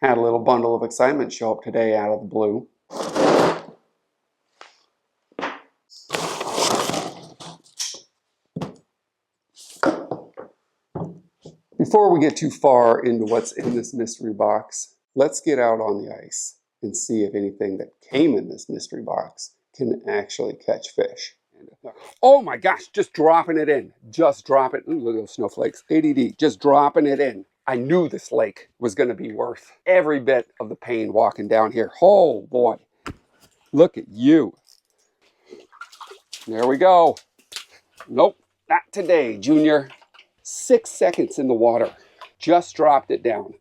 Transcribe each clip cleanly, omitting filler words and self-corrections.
Had a little bundle of excitement show up today out of the blue. Before we get too far into what's in this mystery box, let's get out on the ice and see if anything that came in this mystery box can actually catch fish. Oh my gosh, just dropping it in. Just drop it. Ooh, look at those snowflakes. ADD, just dropping it in. I knew this lake was going to be worth every bit of the pain walking down here. Oh boy, look at you. There we go. Nope, not today, Junior. 6 seconds in the water. Just dropped it down.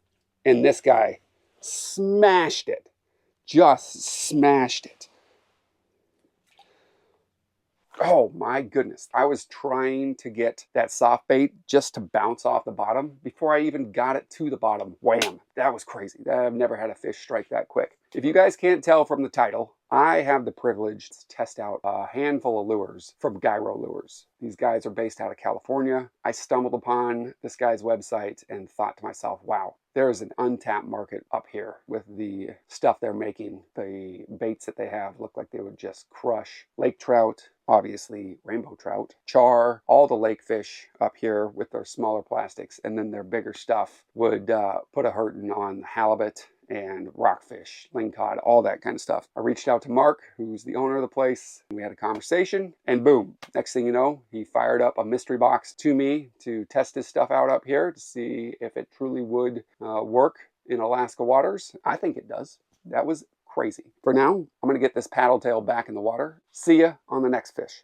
And this guy smashed it. Just smashed it. Oh my goodness. I was trying to get that soft bait just to bounce off the bottom before I even got it to the bottom. Wham. That was crazy. I've never had a fish strike that quick. If you guys can't tell from the title, I have the privilege to test out a handful of lures from Girolures. These guys are based out of California. I stumbled upon this guy's website and thought to myself, wow, there is an untapped market up here with the stuff they're making. The baits that they have look like they would just crush lake trout, obviously rainbow trout, char, all the lake fish up here with their smaller plastics, and then their bigger stuff would put a hurting on halibut and rockfish, lingcod, all that kind of stuff. I reached out to Mark, who's the owner of the place. We had a conversation, and boom, next thing you know, he fired up a mystery box to me to test his stuff out up here to see if it truly would work in Alaska waters. I think it does. That was crazy. For now, I'm going to get this paddle tail back in the water. See ya on the next fish.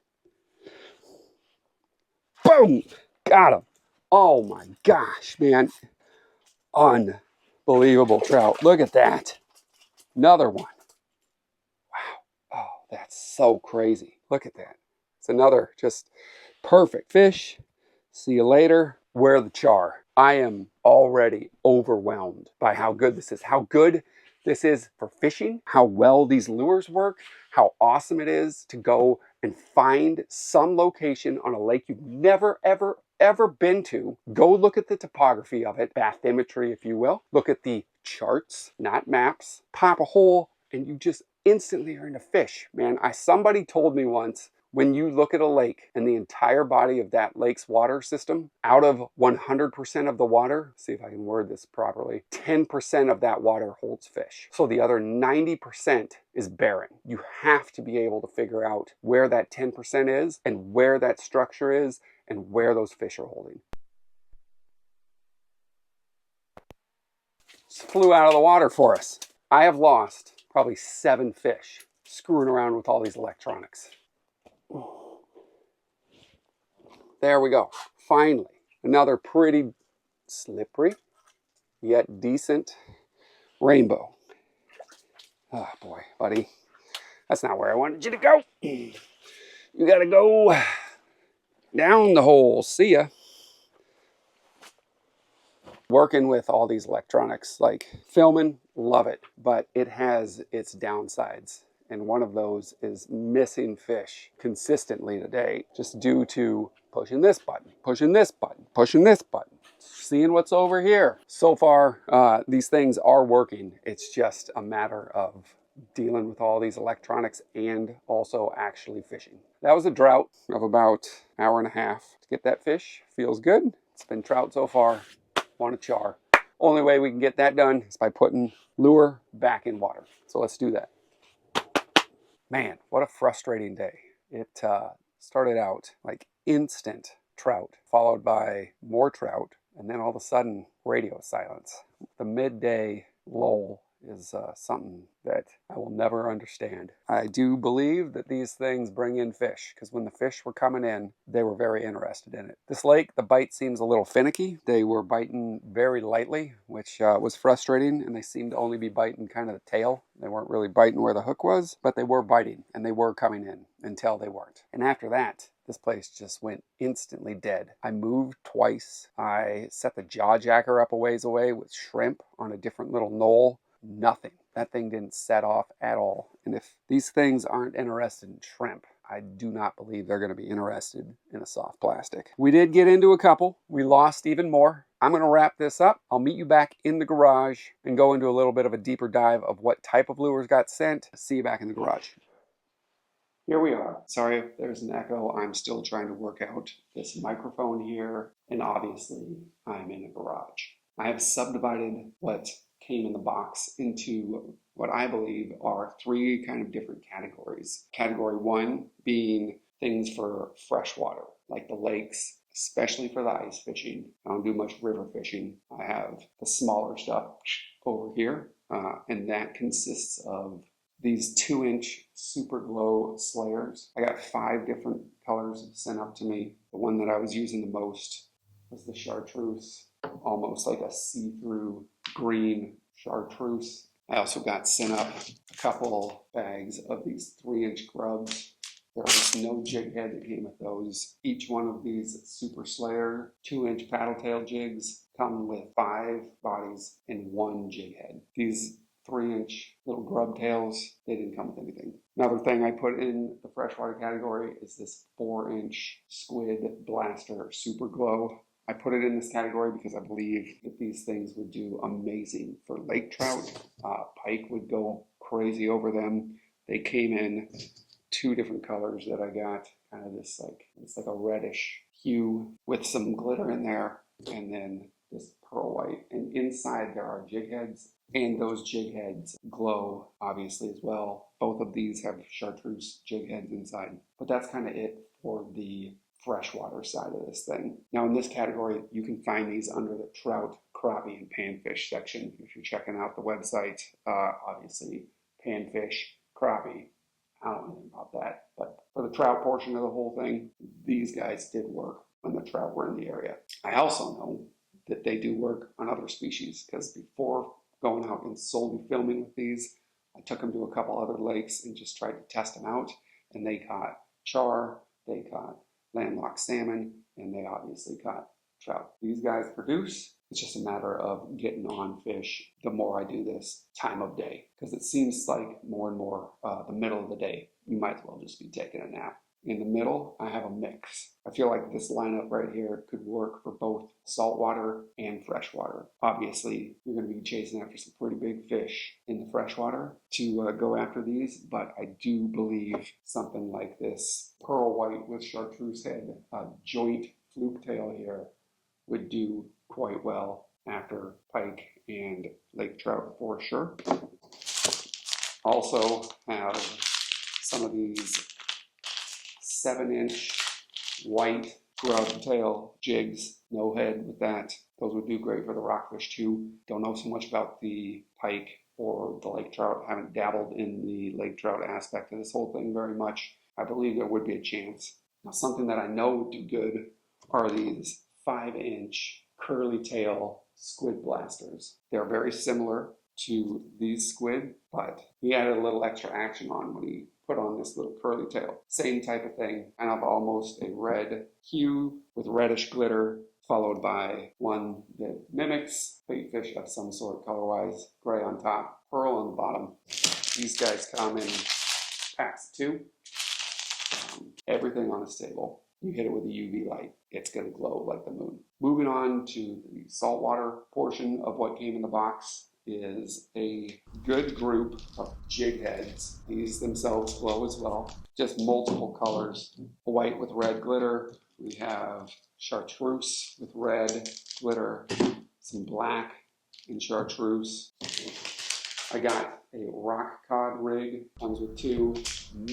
Boom! Got him. Oh my gosh, man. Unbelievable trout. Look at that. Another one. Wow. Oh, that's so crazy. Look at that. It's another just perfect fish. See you later. Where the char? I am already overwhelmed by how good this is. How good this is for fishing, how well these lures work, how awesome it is to go and find some location on a lake you've never, ever been to. Go look at the topography of it, bathymetry, if you will. Look at the charts, not maps. Pop a hole and you just instantly are in a fish, man. Somebody told me once, when you look at a lake and the entire body of that lake's water system, out of 100% of the water, see if I can word this properly, 10% of that water holds fish. So the other 90% is barren. You have to be able to figure out where that 10% is and where that structure is and where those fish are holding. Just flew out of the water for us. I have lost probably 7 fish screwing around with all these electronics. There we go. Finally, another pretty slippery yet decent rainbow. Oh boy, buddy. That's not where I wanted you to go. You gotta go down the hole. See ya. Working with all these electronics, like filming, love it, but it has its downsides. And one of those is missing fish consistently today, just due to pushing this button, pushing this button, pushing this button, seeing what's over here. So far, these things are working. It's just a matter of dealing with all these electronics and also actually fishing. That was a drought of about an hour and a half to get that fish. Feels good. It's been trout so far. Want to char. Only way we can get that done is by putting lure back in water. So let's do that. Man, what a frustrating day. It started out like instant trout, followed by more trout, and then all of a sudden, radio silence. The midday lull is something that I will never understand. I do believe that these things bring in fish, because when the fish were coming in, they were very interested in it. This lake, the bite seems a little finicky. They were biting very lightly, which was frustrating, and they seemed to only be biting kind of the tail. They weren't really biting where the hook was, but they were biting, and they were coming in until they weren't. And after that, this place just went instantly dead. I moved twice. I set the jaw jacker up a ways away with shrimp on a different little knoll. Nothing. That thing didn't set off at all. And if these things aren't interested in shrimp, I do not believe they're going to be interested in a soft plastic. We did get into a couple. We lost even more. I'm going to wrap this up. I'll meet you back in the garage and go into a little bit of a deeper dive of what type of lures got sent. See you back in the garage. Here we are. Sorry if there's an echo. I'm still trying to work out this microphone here, and obviously I'm in a garage. I have subdivided what came in the box into what I believe are three kind of different categories. Category one being things for freshwater, like the lakes, especially for the ice fishing. I don't do much river fishing. I have the smaller stuff over here, and that consists of these 2-inch super glow slayers. I got 5 different colors sent up to me. The one that I was using the most was the chartreuse, almost like a see-through green chartreuse. I also got sent up a couple bags of these 3-inch grubs. There was no jig head that came with those. Each one of these Super Slayer 2-inch paddle tail jigs come with 5 bodies and 1 jig head. These 3-inch little grub tails, they didn't come with anything. Another thing I put in the freshwater category is this 4-inch squid blaster super glow. I put it in this category because I believe that these things would do amazing for lake trout. Pike would go crazy over them. They came in 2 different colors that I got, kind of this it's like a reddish hue with some glitter in there, and then this pearl white. And inside there are jig heads, and those jig heads glow obviously as well. Both of these have chartreuse jig heads inside, but that's kind of it for the freshwater side of this thing. Now in this category, you can find these under the trout, crappie, and panfish section. If you're checking out the website, obviously panfish, crappie, I don't know anything about that, but for the trout portion of the whole thing, these guys did work when the trout were in the area. I also know that they do work on other species, because before going out and solely filming with these, I took them to a couple other lakes and just tried to test them out, and they caught char, they caught landlocked salmon, and they obviously caught trout. These guys produce. It's just a matter of getting on fish the more I do this time of day, because it seems like more and more the middle of the day, you might as well just be taking a nap. In the middle, I have a mix. I feel like this lineup right here could work for both saltwater and freshwater. Obviously, you're going to be chasing after some pretty big fish in the freshwater to go after these, but I do believe something like this pearl white with chartreuse head, joint fluke tail here, would do quite well after pike and lake trout for sure. Also have some of these 7-inch white grub tail jigs, no head with that. Those would do great for the rockfish too. Don't know so much about the pike or the lake trout. Haven't dabbled in the lake trout aspect of this whole thing very much. I believe there would be a chance. Now, something that I know would do good are these 5-inch curly tail squid blasters. They're very similar to these squid, but he added a little extra action on when he put on this little curly tail. Same type of thing, kind of almost a red hue with reddish glitter, followed by one that mimics bait fish of some sort color-wise, gray on top, pearl on the bottom. These guys come in packs of 2. Everything on a stable. You hit it with a UV light, it's going to glow like the moon. Moving on to the saltwater portion of what came in the box is a good group of jig heads. These themselves glow as well, just multiple colors. White with red glitter. We have chartreuse with red glitter, some black and chartreuse. I got a rock cod rig, comes with 2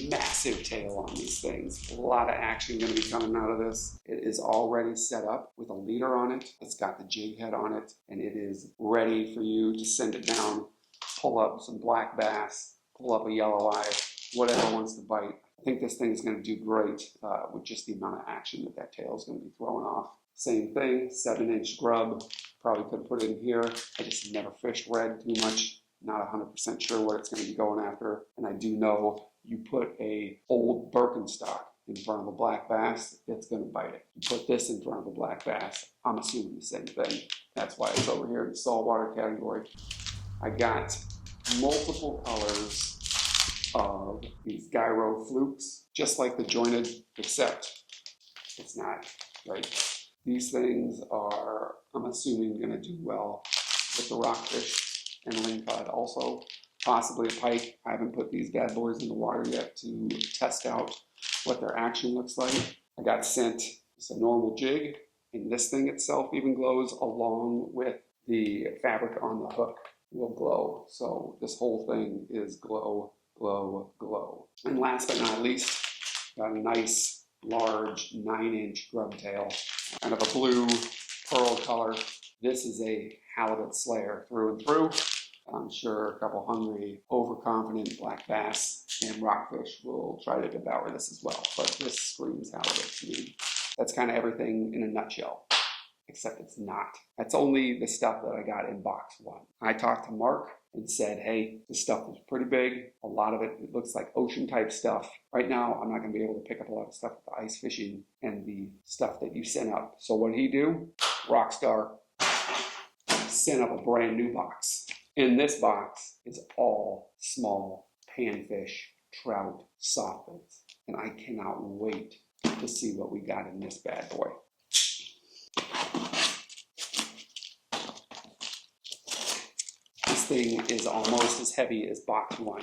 massive tail on these things. A lot of action going to be coming out of this. It is already set up with a leader on it. It's got the jig head on it, and it is ready for you to send it down, pull up some black bass, pull up a yellow eye, whatever wants to bite. I think this thing is going to do great with just the amount of action that tail is going to be throwing off. Same thing, 7-inch grub. Probably could have put it in here. I just never fished red too much. Not 100% sure what it's going to be going after. And I do know you put a old Birkenstock in front of a black bass, it's going to bite it. You put this in front of a black bass, I'm assuming the same thing. That's why it's over here in the saltwater category. I got multiple colors of these gyro flukes, just like the jointed, except it's not, right? These things are, I'm assuming, going to do well with the rockfish and lingcod also. Possibly a pike. I haven't put these bad boys in the water yet to test out what their action looks like. I got sent just a normal jig, and this thing itself even glows along with the fabric on the hook will glow. So this whole thing is glow, glow, glow. And last but not least, got a nice large 9-inch grub tail, kind of a blue pearl color. This is a halibut slayer through and through. I'm sure a couple hungry, overconfident black bass and rockfish will try to devour this as well, but this screams halibut to me. That's kind of everything in a nutshell, except it's not. That's only the stuff that I got in box 1. I talked to Mark and said, hey, this stuff is pretty big. A lot of it looks like ocean type stuff. Right now, I'm not going to be able to pick up a lot of stuff with the ice fishing and the stuff that you sent up. So what did he do? Rockstar sent up a brand new box. In this box is all small panfish, trout, softbaits, and I cannot wait to see what we got in this bad boy. This thing is almost as heavy as box 1.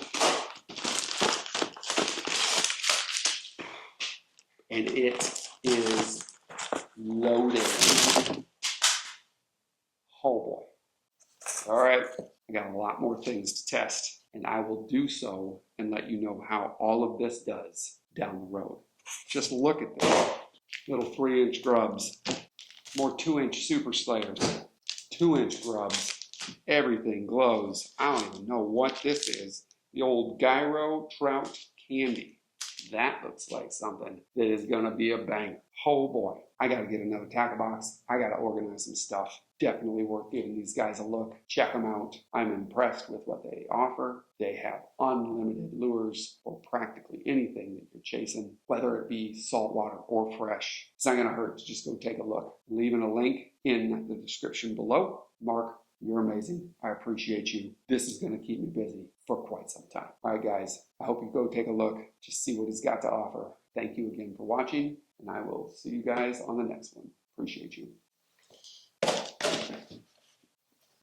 And it is loaded. Oh boy. All right, I got a lot more things to test, and I will do so and let you know how all of this does down the road. Just look at this. Little 3-inch grubs, more 2-inch super slayers, 2-inch grubs. Everything glows. I don't even know what this is. The old gyro trout candy. That looks like something that is going to be a banger. Oh boy, I got to get another tackle box. I got to organize some stuff. Definitely worth giving these guys a look. Check them out. I'm impressed with what they offer. They have unlimited lures for practically anything that you're chasing, whether it be saltwater or fresh. It's not going to hurt to just go take a look. Leaving a link in the description below. Mark, you're amazing. I appreciate you. This is going to keep me busy for quite some time. All right, guys, I hope you go take a look, just see what he's got to offer. Thank you again for watching, and I will see you guys on the next one. Appreciate you.